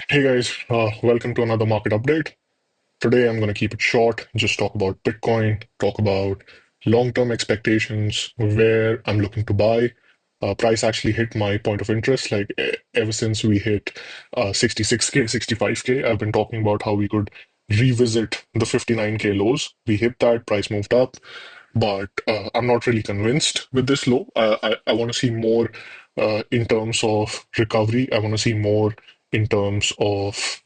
Hey guys, welcome to another market update. Today I'm going to keep it short, just talk about Bitcoin, talk about long-term expectations, where I'm looking to buy. Price actually hit my point of interest, like ever since we hit 66K, 65K. I've been talking about how we could revisit the 59K lows. We hit that, price moved up, but I'm not really convinced with this low. I want to see more in terms of recovery. I want to see more in terms of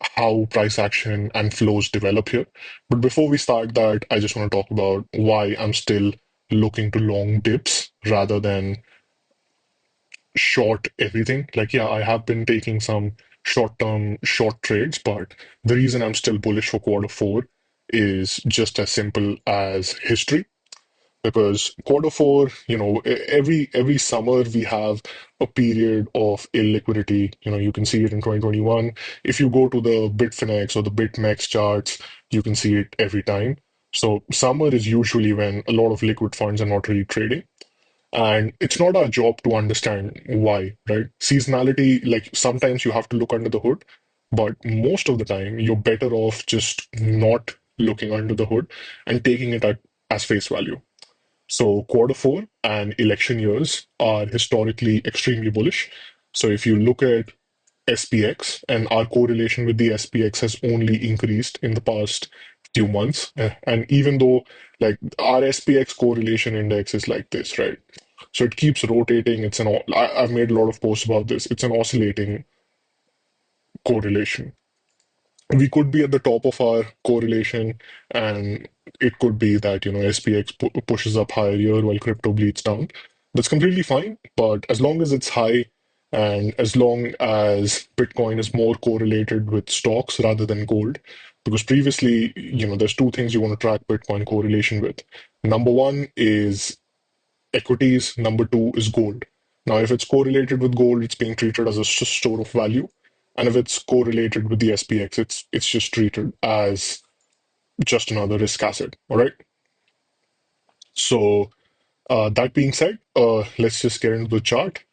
how price action and flows develop here. But before we start that, I just want to talk about why I'm still looking to long dips rather than short everything. Like, yeah, I have been taking some short-term short trades, but the reason I'm still bullish for quarter four is just as simple as history. Because quarter four, every summer we have a period of illiquidity. You can see it in 2021. If you go to the Bitfinex or the BitMEX charts, you can see it every time. So summer is usually when a lot of liquid funds are not really trading. And it's not our job to understand why, right? Seasonality, like sometimes you have to look under the hood, but most of the time you're better off just not looking under the hood and taking it as face value. So quarter four and election years are historically extremely bullish. So if you look at SPX, and our correlation with the SPX has only increased in the past few months. And even though like our SPX correlation index is like this, right? So it keeps rotating. I've made a lot of posts about this. It's an oscillating correlation. We could be at the top of our correlation, and it could be that SPX pushes up higher here while crypto bleeds down. That's completely fine, but as long as it's high and as long as Bitcoin is more correlated with stocks rather than gold, because previously, there's two things you want to track Bitcoin correlation with. Number one is equities, number two is gold. Now, if it's correlated with gold, it's being treated as a store of value. And if it's correlated with the SPX, it's just treated as just another risk asset. All right. So that being said, let's just get into the chart.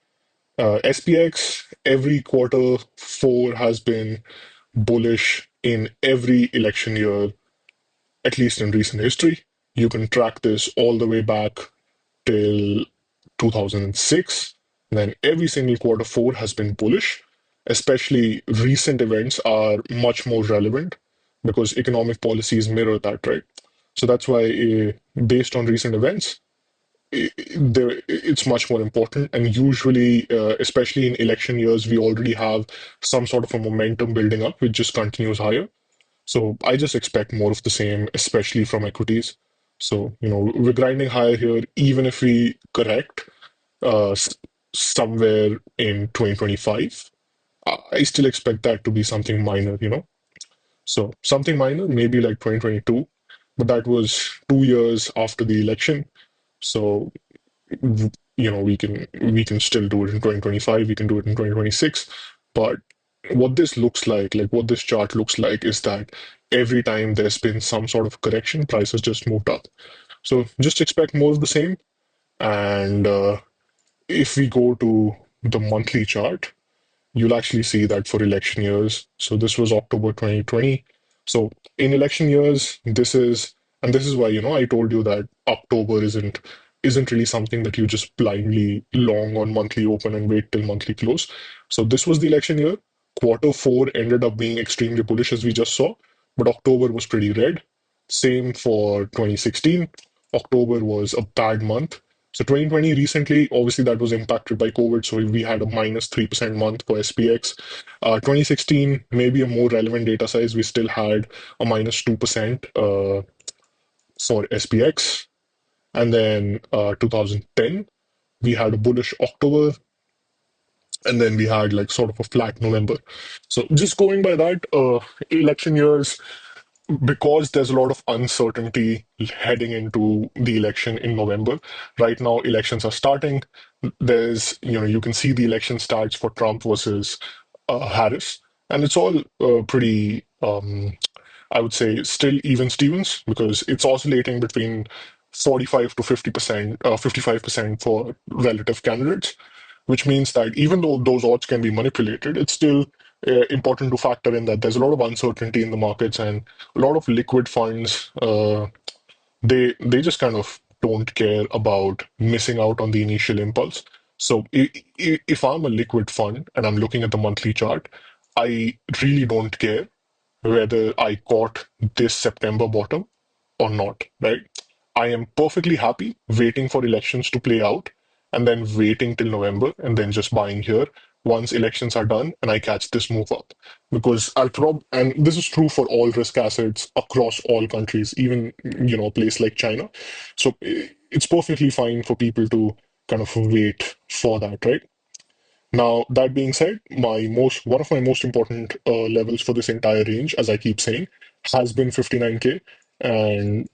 SPX every quarter four has been bullish in every election year, at least in recent history. You can track this all the way back till 2006. Then every single quarter four has been bullish. Especially recent events are much more relevant because economic policies mirror that, right? So that's why, based on recent events, it's much more important. And usually, especially in election years, we already have some sort of a momentum building up, which just continues higher. So I just expect more of the same, especially from equities. So, we're grinding higher here, even if we correct somewhere in 2025. I still expect that to be something minor. So something minor, maybe like 2022, but that was 2 years after the election. So, we can still do it in 2025, we can do it in 2026. But what this looks like what this chart looks like is that every time there's been some sort of correction, prices just moved up. So just expect more of the same. And if we go to the monthly chart, you'll actually see that for election years. So this was October 2020. So in election years, this is why, I told you that October isn't really something that you just blindly long on monthly open and wait till monthly close. So this was the election year. Quarter four ended up being extremely bullish, as we just saw, but October was pretty red. Same for 2016. October was a bad month. So 2020 recently, obviously that was impacted by COVID, so we had a -3% month for SPX. 2016, maybe a more relevant data size, we still had a -2% for SPX. And then 2010, we had a bullish October, and then we had like sort of a flat November. So just going by that, election years, because there's a lot of uncertainty heading into the election in November. Right now, elections are starting. You can see the election stats for Trump versus Harris, and it's all pretty, I would say, still even Stevens because it's oscillating between 45 to 50%, 55% for relative candidates. which means that even though those odds can be manipulated, it's still important to factor in that there's a lot of uncertainty in the markets and a lot of liquid funds. They just kind of don't care about missing out on the initial impulse. So if I'm a liquid fund and I'm looking at the monthly chart, I really don't care whether I caught this September bottom or not, right? I am perfectly happy waiting for elections to play out and then waiting till November and then just buying here once elections are done and I catch this move up. Because and this is true for all risk assets across all countries, even, a place like China. So it's perfectly fine for people to kind of wait for that, right? Now, that being said, one of my most important levels for this entire range, as I keep saying, has been 59K. And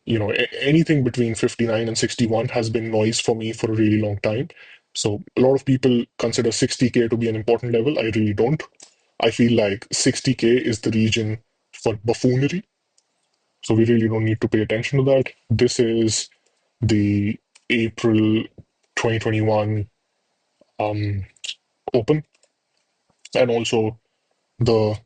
anything between 59 and 61 has been noise for me for a really long time. So a lot of people consider 60K to be an important level. I really don't. I feel like 60K is the region for buffoonery. So we really don't need to pay attention to that. This is the April 2021 um, open, and also the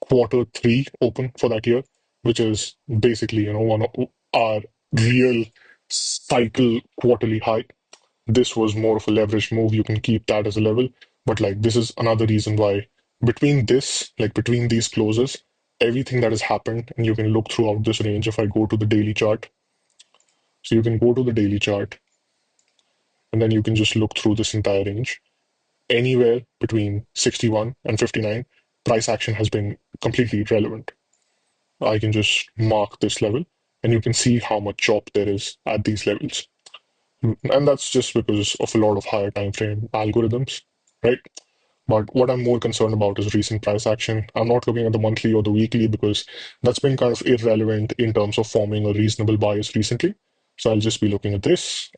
quarter 3 open for that year, which is basically, one of our real cycle quarterly high. This was more of a leverage move. You can keep that as a level. But like this is another reason why between these closes, everything that has happened, and you can look throughout this range if I go to the daily chart. So you can go to the daily chart and then you can just look through this entire range. Anywhere between 61 and 59, price action has been completely irrelevant. I can just mark this level and you can see how much chop there is at these levels. And that's just because of a lot of higher time frame algorithms, right? But what I'm more concerned about is recent price action. I'm not looking at the monthly or the weekly because that's been kind of irrelevant in terms of forming a reasonable bias recently. So I'll just be looking at this.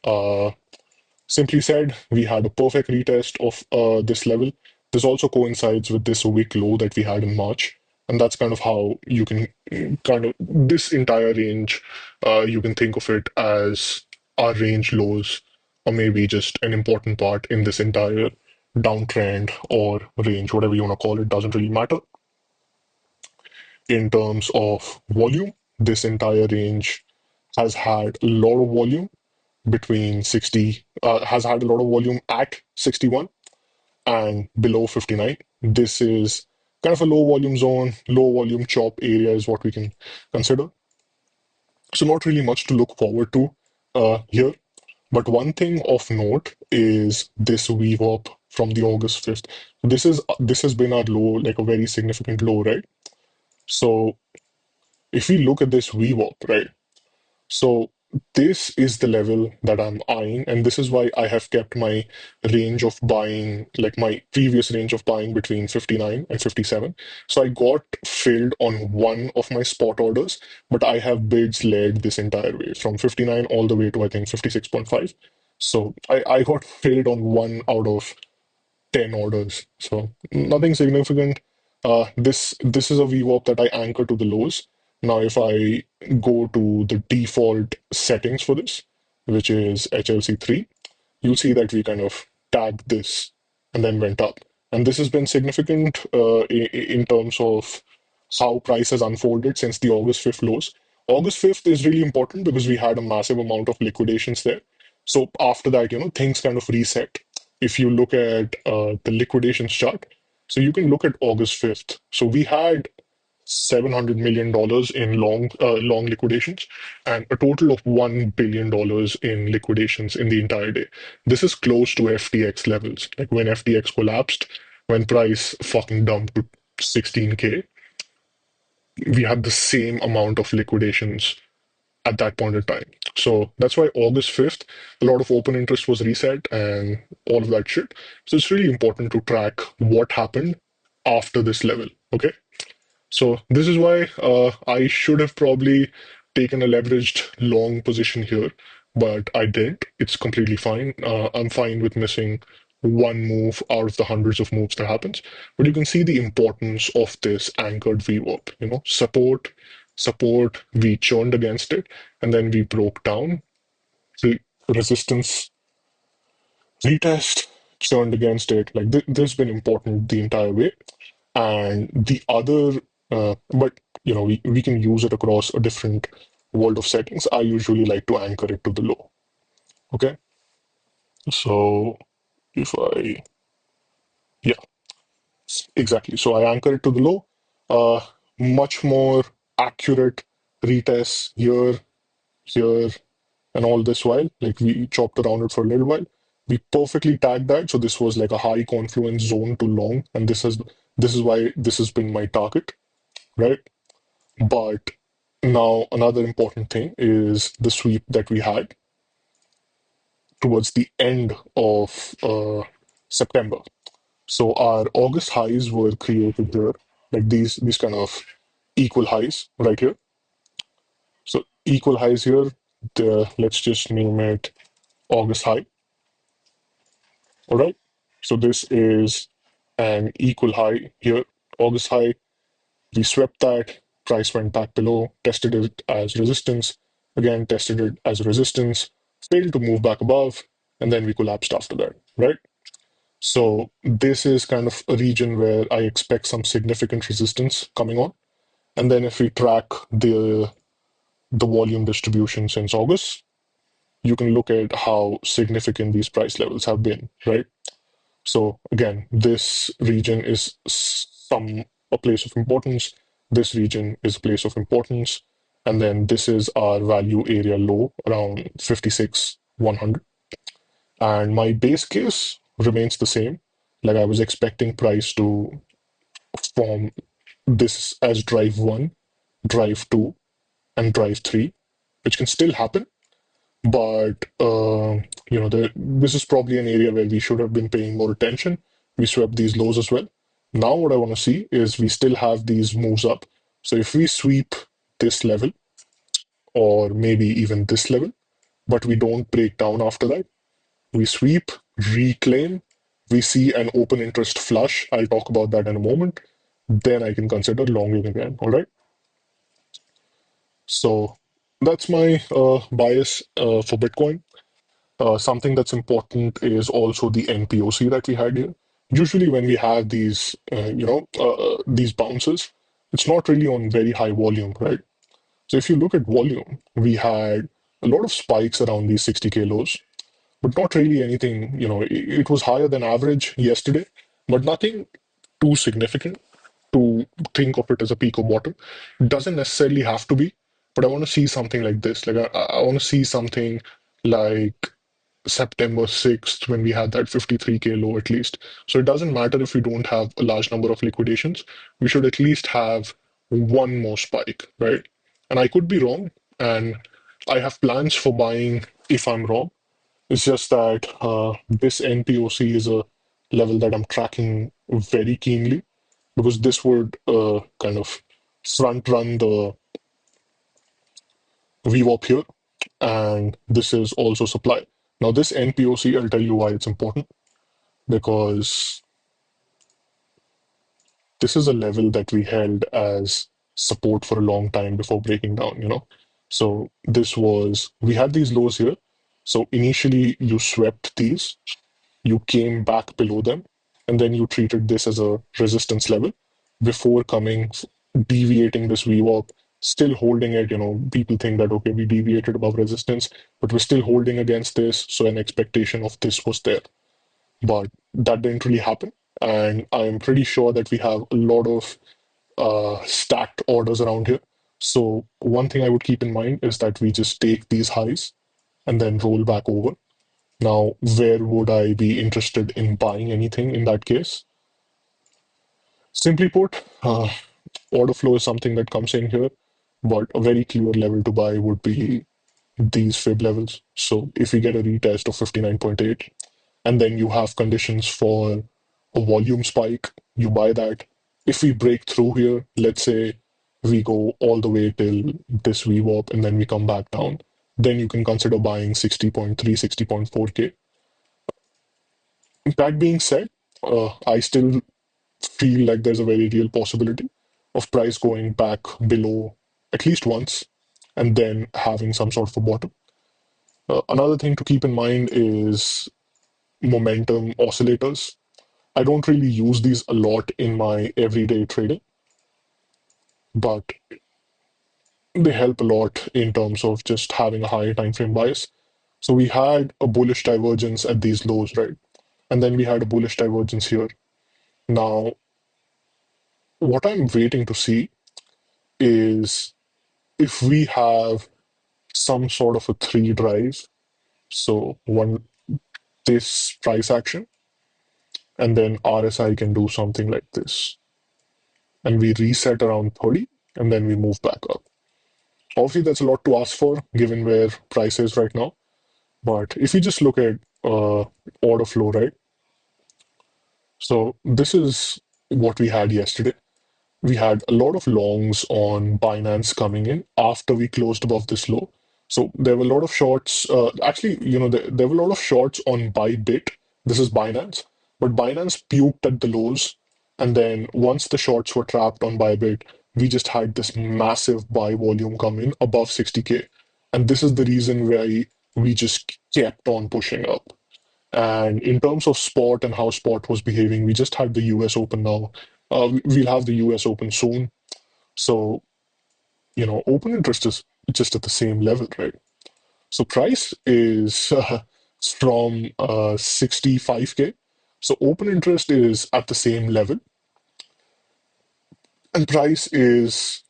Simply said, we had a perfect retest of this level. This also coincides with this week low that we had in March. And that's kind of how you can this entire range, you can think of it as our range lows, or maybe just an important part in this entire downtrend or range, whatever you want to call it, doesn't really matter. In terms of volume, this entire range has had a lot of volume between 60, has had a lot of volume at 61 and below 59. This is kind of a low volume zone, low volume chop area is what we can consider. So not really much to look forward to here. But one thing of note is this weave up from the August 5th. This has been our low, like a very significant low, right? So if we look at this weave up, right? So this is the level that I'm eyeing, and this is why I have kept my range of buying, like my previous range of buying between 59 and 57. So I got filled on one of my spot orders, but I have bids led this entire way from 59 all the way to I think 56.5. So I got filled on one out of 10 orders. So nothing significant. This is a VWAP that I anchor to the lows. Now, if I go to the default settings for this, which is HLC3, you'll see that we kind of tagged this and then went up. And this has been significant in terms of how price has unfolded since the August 5th lows. August 5th is really important because we had a massive amount of liquidations there. So after that, things kind of reset. If you look at the liquidations chart, so you can look at August 5th. So we had $700 million in long liquidations and a total of $1 billion in liquidations in the entire day. This is close to FTX levels. Like when FTX collapsed, when price fucking dumped to 16K, we had the same amount of liquidations at that point in time. So that's why August 5th, a lot of open interest was reset and all of that shit. So it's really important to track what happened after this level. Okay. So this is why I should have probably taken a leveraged long position here, but I didn't. It's completely fine. I'm fine with missing one move out of the hundreds of moves that happens. But you can see the importance of this anchored VWAP. Support, we churned against it, and then we broke down. The resistance retest, churned against it. Like this has been important the entire way. And the other, but we can use it across a different world of settings. I usually like to anchor it to the low. Okay, so if I, yeah, exactly. So I anchor it to the low. Uh, Much more accurate retests here, here, and all this while. Like we chopped around it for a little while. We perfectly tagged that. So this was like a high confluence zone to long, and this is why this has been my target, right? But now another important thing is the sweep that we had towards the end of September. So our August highs were created there, like these kind of equal highs right here. So equal highs here. Let's just name it August high. All right. So this is an equal high here, August high. We swept that. Price went back below, tested it as resistance, again tested it as resistance, failed to move back above, and then we collapsed after that, right? So this is kind of a region where I expect some significant resistance coming on. And then if we track the volume distribution since August, you can look at how significant these price levels have been, right? So again, this region is a place of importance. This region is a place of importance. And then this is our value area low around 56, 100. And my base case remains the same. Like I was expecting price to form this as drive one, drive two, and drive three, which can still happen. But this is probably an area where we should have been paying more attention. We swept these lows as well. Now, what I want to see is we still have these moves up. So if we sweep this level, or maybe even this level, but we don't break down after that, we sweep, reclaim, we see an open interest flush. I'll talk about that in a moment. Then I can consider longing again. All right. So that's my bias for Bitcoin. Something that's important is also the NPOC that we had here. Usually, when we have these bounces, it's not really on very high volume, right? So if you look at volume, we had a lot of spikes around these 60K lows, but not really anything, it was higher than average yesterday, but nothing too significant to think of it as a peak or bottom. It doesn't necessarily have to be, but I want to see something like this. Like I want to see something like September 6th when we had that 53K low at least. So it doesn't matter if we don't have a large number of liquidations. We should at least have one more spike, right? And I could be wrong, and I have plans for buying if I'm wrong. It's just that this NPOC is a level that I'm tracking very keenly because this would kind of front run the VWAP here, and this is also supply. Now, this NPOC, I'll tell you why it's important because this is a level that we held as support for a long time before breaking down. So we had these lows here. So initially, you swept these, you came back below them, and then you treated this as a resistance level before deviating this VWAP, still holding it. People think that, okay, we deviated above resistance, but we're still holding against this. So an expectation of this was there. But that didn't really happen. And I'm pretty sure that we have a lot of stacked orders around here. So one thing I would keep in mind is that we just take these highs and then roll back over. Now, where would I be interested in buying anything in that case? Simply put, order flow is something that comes in here, but a very clear level to buy would be these fib levels. So if we get a retest of 59.8, and then you have conditions for a volume spike, you buy that. If we break through here, let's say we go all the way till this VWAP and then we come back down, then you can consider buying 60.3, 60.4K. That being said, I still feel like there's a very real possibility of price going back below at least once and then having some sort of a bottom. Another thing to keep in mind is momentum oscillators. I don't really use these a lot in my everyday trading, but they help a lot in terms of just having a higher time frame bias. So we had a bullish divergence at these lows, right? And then we had a bullish divergence here. Now, what I'm waiting to see is if we have some sort of a three drive. So one, this price action, and then RSI can do something like this. And we reset around 30, and then we move back up. Obviously, that's a lot to ask for given where price is right now. But if you just look at order flow, right? So this is what we had yesterday. We had a lot of longs on Binance coming in after we closed above this low. So there were a lot of shorts. Actually, there were a lot of shorts on Bybit. This is Binance, but Binance puked at the lows, and then once the shorts were trapped on Bybit, we just had this massive buy volume come in above 60K, and this is the reason why we just kept on pushing up. And in terms of sport and how sport was behaving, we just had the US Open now. We'll have the US Open soon. So, open interest is just at the same level, right? So, price is from 65K. So, open interest is at the same level, and price is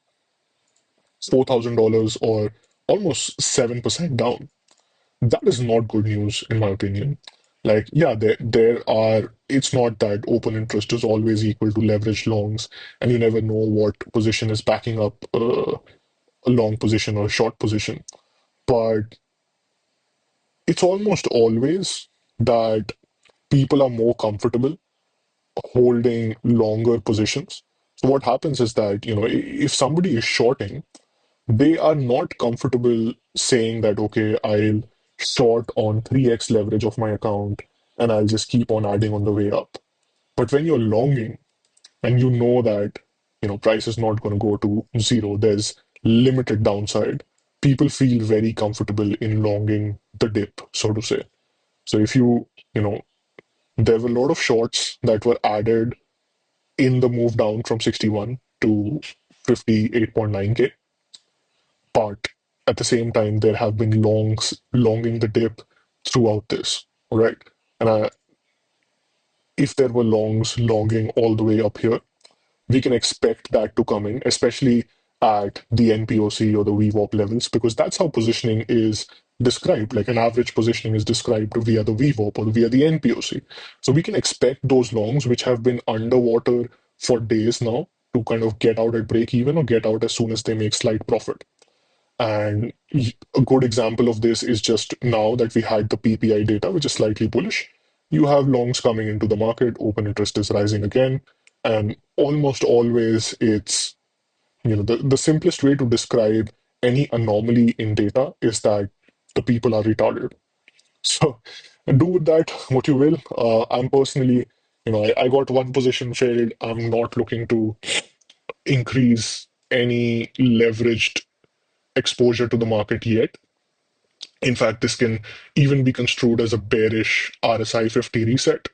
$4,000 or almost 7% down. That is not good news, in my opinion. Like, yeah, there are, it's not that open interest is always equal to leverage longs, and you never know what position is backing up a long position or a short position. But it's almost always that people are more comfortable holding longer positions. So what happens is that, if somebody is shorting, they are not comfortable saying that, okay, I'll short on 3x leverage of my account and I'll just keep on adding on the way up. But when you're longing and you know that, price is not going to go to zero, there's limited downside, people feel very comfortable in longing the dip, so to say. So if you know, there were a lot of shorts that were added in the move down from 61 to 58.9K. But at the same time, there have been longs longing the dip throughout this, right? And if there were longs longing all the way up here, we can expect that to come in, especially at the NPOC or the VWAP levels, because that's how positioning is described. Like an average positioning is described via the VWAP or via the NPOC. So we can expect those longs, which have been underwater for days now, to kind of get out at break even or get out as soon as they make slight profit. And a good example of this is just now that we had the PPI data, which is slightly bullish. You have longs coming into the market, open interest is rising again, and almost always it's, the simplest way to describe any anomaly in data is that the people are retarded. So do with that what you will. I'm personally, I got one position failed. I'm not looking to increase any leveraged exposure to the market yet. In fact, this can even be construed as a bearish RSI 50 reset.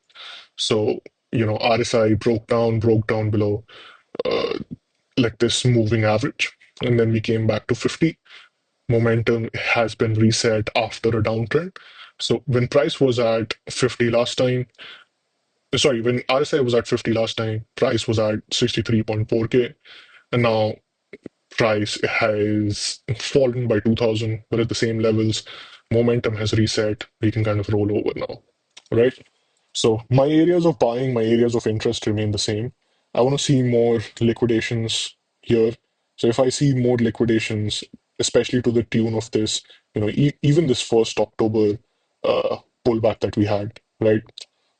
So, RSI broke down below uh, like this moving average, and then we came back to 50. Momentum has been reset after a downtrend. So when price was at 50 last time, sorry, when RSI was at 50 last time, price was at 63.4K, and now price has fallen by 2000, but at the same levels, momentum has reset. We can kind of roll over now, right? So my areas of buying, my areas of interest remain the same. I want to see more liquidations here. So if I see more liquidations, especially to the tune of this, even this first October pullback that we had, right?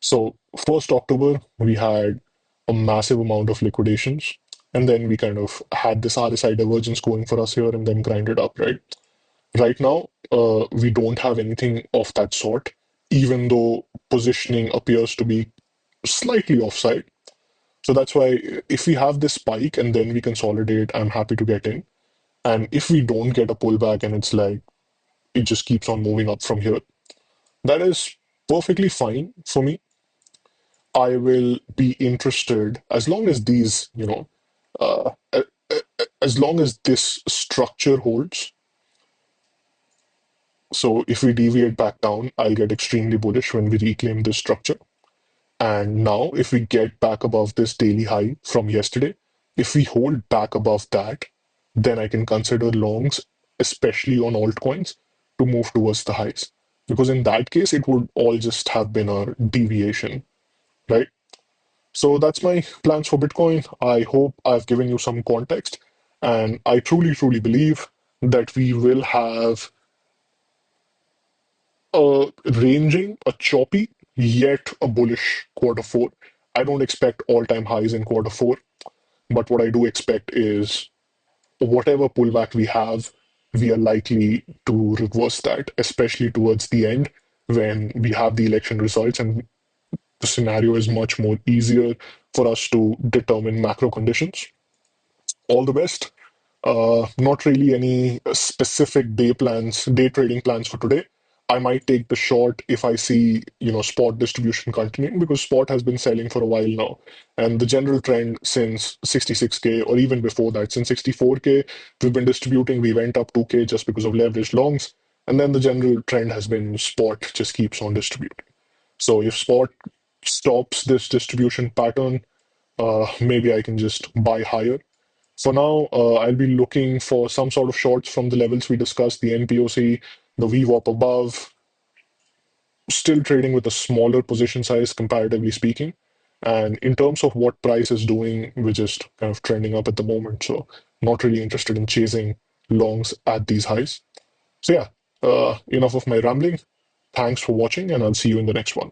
So first October, we had a massive amount of liquidations, and then we kind of had this RSI divergence going for us here and then grinded up, right? Right now, we don't have anything of that sort, even though positioning appears to be slightly offside. So that's why if we have this spike and then we consolidate, I'm happy to get in. And if we don't get a pullback and it's like it just keeps on moving up from here, that is perfectly fine for me. I will be interested as long as these, as long as this structure holds. So if we deviate back down, I'll get extremely bullish when we reclaim this structure. And now, if we get back above this daily high from yesterday, if we hold back above that, then I can consider longs, especially on altcoins, to move towards the highs. Because in that case, it would all just have been a deviation, right? So that's my plans for Bitcoin. I hope I've given you some context. And I truly, truly believe that we will have a choppy yet a bullish quarter four. I don't expect all-time highs in quarter four, but what I do expect is whatever pullback we have, we are likely to reverse that, especially towards the end when we have the election results and the scenario is much more easier for us to determine macro conditions. All the best. Not really any specific day trading plans for today. I might take the short if I see, spot distribution continuing because spot has been selling for a while now. And the general trend since 66K or even before that, since 64K, we've been distributing. We went up 2K just because of leveraged longs. And then the general trend has been spot just keeps on distributing. So if spot stops this distribution pattern, maybe I can just buy higher. For now, I'll be looking for some sort of shorts from the levels we discussed, the NPOC, the VWAP above, still trading with a smaller position size comparatively speaking. And in terms of what price is doing, we're just kind of trending up at the moment. So not really interested in chasing longs at these highs. So yeah, enough of my rambling. Thanks for watching, and I'll see you in the next one.